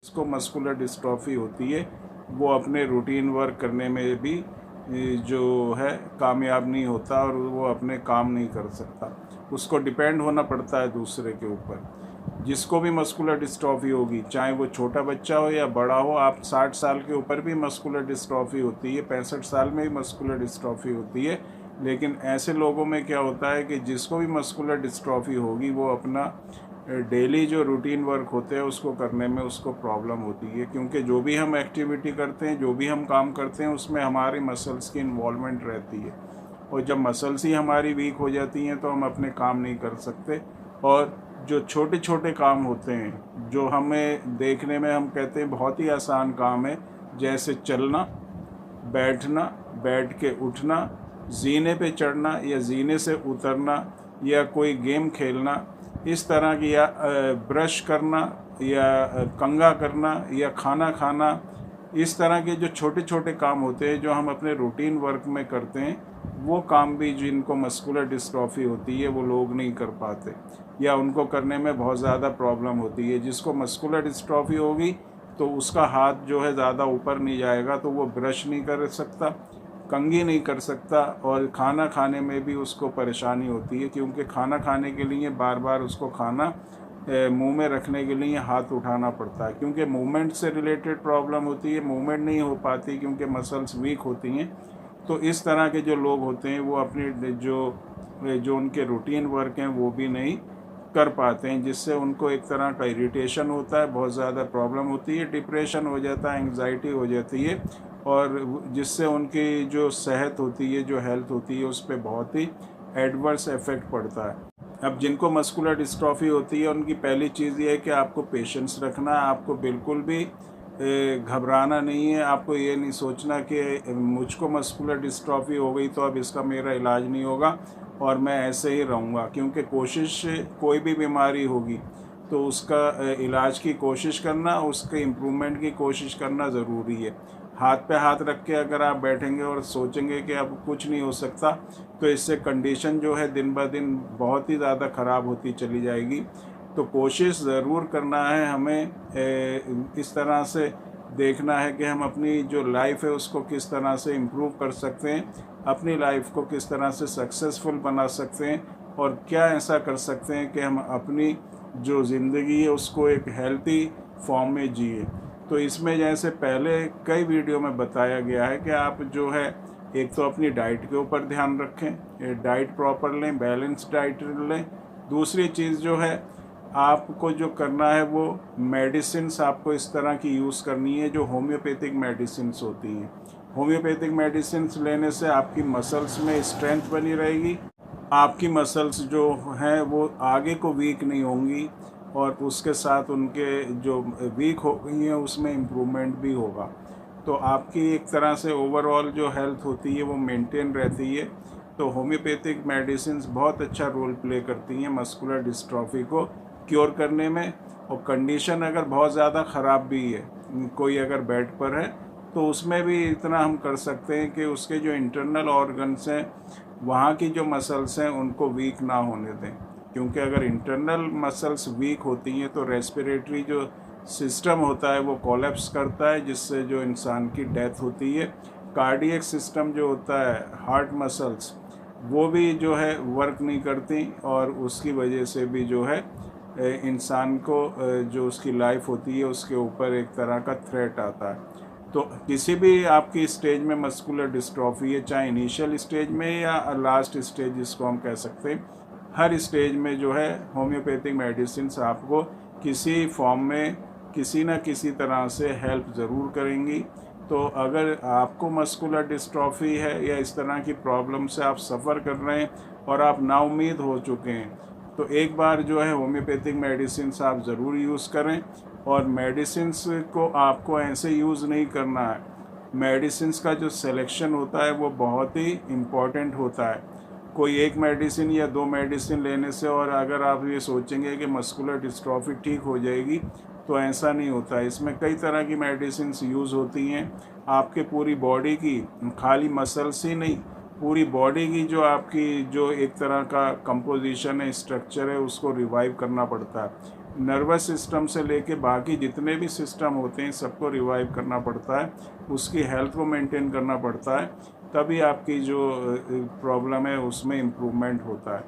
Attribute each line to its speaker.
Speaker 1: जिसको muscular dystrophy होती है वो अपने रूटीन वर्क करने में भी जो है कामयाब नहीं होता और वो अपने काम नहीं कर सकता, उसको डिपेंड होना पड़ता है दूसरे के ऊपर। जिसको भी मस्कुलर डिस्ट्रॉफी होगी, चाहे वो छोटा बच्चा हो या बड़ा हो, आप 60 साल के ऊपर भी मस्कुलर डिस्ट्रॉफी होती है, 65 साल में भी मस्कुलर डिस्ट्रॉफी होती है। लेकिन ऐसे लोगों में क्या होता है कि जिसको भी मस्कुलर डिस्ट्रॉफी होगी वो अपना डेली जो रूटीन वर्क होते हैं उसको करने में उसको प्रॉब्लम होती है, क्योंकि जो भी हम एक्टिविटी करते हैं, जो भी हम काम करते हैं, उसमें हमारी मसल्स की इन्वॉल्वमेंट रहती है। और जब मसल्स ही हमारी वीक हो जाती हैं तो हम अपने काम नहीं कर सकते। और जो छोटे छोटे काम होते हैं जो हमें देखने में हम कहते हैं बहुत ही आसान काम है, जैसे चलना, बैठना, बैठ के उठना, जीने पे चढ़ना या जीने से उतरना, या कोई गेम खेलना, इस तरह की, या ब्रश करना, या कंघा करना, या खाना खाना, इस तरह के जो छोटे छोटे काम होते हैं जो हम अपने रूटीन वर्क में करते हैं, वो काम भी जिनको मस्कुलर डिस्ट्रॉफी होती है वो लोग नहीं कर पाते, या उनको करने में बहुत ज़्यादा प्रॉब्लम होती है। जिसको मस्कुलर डिस्ट्रॉफी होगी तो उसका हाथ जो है ज़्यादा ऊपर नहीं जाएगा, तो वो ब्रश नहीं कर सकता, कंघी नहीं कर सकता, और खाना खाने में भी उसको परेशानी होती है, क्योंकि खाना खाने के लिए बार बार उसको खाना मुंह में रखने के लिए हाथ उठाना पड़ता है, क्योंकि मूवमेंट से रिलेटेड प्रॉब्लम होती है, मूवमेंट नहीं हो पाती क्योंकि मसल्स वीक होती हैं। तो इस तरह के जो लोग होते हैं वो अपने जो उनके रूटीन वर्क हैं वो भी नहीं कर पाते हैं, जिससे उनको एक तरह का इरिटेशन होता है, बहुत ज़्यादा प्रॉब्लम होती है, डिप्रेशन हो जाता है, एंग्जाइटी हो जाती है, और जिससे उनकी जो सेहत होती है, जो हेल्थ होती है, उस पर बहुत ही एडवर्स इफेक्ट पड़ता है। अब जिनको मस्कुलर डिस्ट्रॉफी होती है उनकी पहली चीज़ ये है कि आपको पेशेंस रखना है, आपको बिल्कुल भी घबराना नहीं है। आपको ये नहीं सोचना कि मुझको मस्कुलर डिस्ट्रॉफी हो गई तो अब इसका मेरा इलाज नहीं होगा और मैं ऐसे ही रहूँगा, क्योंकि कोशिश, कोई भी बीमारी होगी तो उसका इलाज की कोशिश करना, उसके इम्प्रूवमेंट की कोशिश करना ज़रूरी है। हाथ पे हाथ रख के अगर आप बैठेंगे और सोचेंगे कि अब कुछ नहीं हो सकता, तो इससे कंडीशन जो है दिन ब दिन बहुत ही ज़्यादा ख़राब होती चली जाएगी। तो कोशिश ज़रूर करना है हमें, इस तरह से देखना है कि हम अपनी जो लाइफ है उसको किस तरह से इम्प्रूव कर सकते हैं, अपनी लाइफ को किस तरह से सक्सेसफुल बना सकते हैं, और क्या ऐसा कर सकते हैं कि हम अपनी जो ज़िंदगी है उसको एक हेल्थी फॉर्म में जिए। तो इसमें जैसे पहले कई वीडियो में बताया गया है कि आप जो है एक तो अपनी डाइट के ऊपर ध्यान रखें, डाइट प्रॉपर लें, बैलेंस डाइट लें। दूसरी चीज़ जो है आपको जो करना है वो मेडिसिन्स आपको इस तरह की यूज़ करनी है जो होम्योपैथिक मेडिसिन्स होती हैं। होम्योपैथिक मेडिसिन्स लेने से आपकी मसल्स में स्ट्रेंथ बनी रहेगी, आपकी मसल्स जो हैं वो आगे को वीक नहीं होंगी, और उसके साथ उनके जो वीक हो गई हैं उसमें इम्प्रूवमेंट भी होगा। तो आपकी एक तरह से ओवरऑल जो हेल्थ होती है वो मेंटेन रहती है। तो होम्योपैथिक मेडिसिन्स बहुत अच्छा रोल प्ले करती हैं मस्कुलर डिस्ट्रॉफी को क्योर करने में। और कंडीशन अगर बहुत ज़्यादा ख़राब भी है, कोई अगर बेड पर है, तो उसमें भी इतना हम कर सकते हैं कि उसके जो इंटरनल ऑर्गन्स हैं वहाँ की जो मसल्स हैं उनको वीक ना होने दें, क्योंकि अगर इंटरनल मसल्स वीक होती हैं तो रेस्पिरेटरी जो सिस्टम होता है वो कोलैप्स करता है, जिससे जो इंसान की डेथ होती है। कार्डियक सिस्टम जो होता है, हार्ट मसल्स, वो भी जो है वर्क नहीं करती, और उसकी वजह से भी जो है इंसान को जो उसकी लाइफ होती है उसके ऊपर एक तरह का थ्रेट आता है। तो किसी भी आपकी स्टेज में मस्कुलर डिस्ट्रॉफी है, चाहे इनिशियल स्टेज में या लास्ट स्टेज जिसको हम कह सकते हैं, हर स्टेज में जो है होम्योपैथिक मेडिसिन्स आपको किसी फॉर्म में किसी न किसी तरह से हेल्प ज़रूर करेंगी। तो अगर आपको मस्कुलर डिस्ट्रॉफी है या इस तरह की प्रॉब्लम से आप सफ़र कर रहे हैं और आप नाउम्मीद हो चुके हैं, तो एक बार जो है होम्योपैथिक मेडिसिन्स आप ज़रूर यूज़ करें। और मेडिसिन्स को आपको ऐसे यूज़ नहीं करना है, मेडिसिन्स का जो सिलेक्शन होता है वो बहुत ही इम्पॉर्टेंट होता है। कोई एक मेडिसिन या दो मेडिसिन लेने से और अगर आप ये सोचेंगे कि मस्कुलर डिस्ट्रॉफी ठीक हो जाएगी, तो ऐसा नहीं होता है। इसमें कई तरह की मेडिसिन्स यूज़ होती हैं, आपके पूरी बॉडी की, खाली मसल्स ही नहीं, पूरी बॉडी की जो आपकी जो एक तरह का कंपोजिशन है, स्ट्रक्चर है, उसको रिवाइव करना पड़ता है। नर्वस सिस्टम से लेके बाकी जितने भी सिस्टम होते हैं सबको रिवाइव करना पड़ता है, उसकी हेल्थ को मेंटेन करना पड़ता है, तभी आपकी जो प्रॉब्लम है उसमें इम्प्रूवमेंट होता है।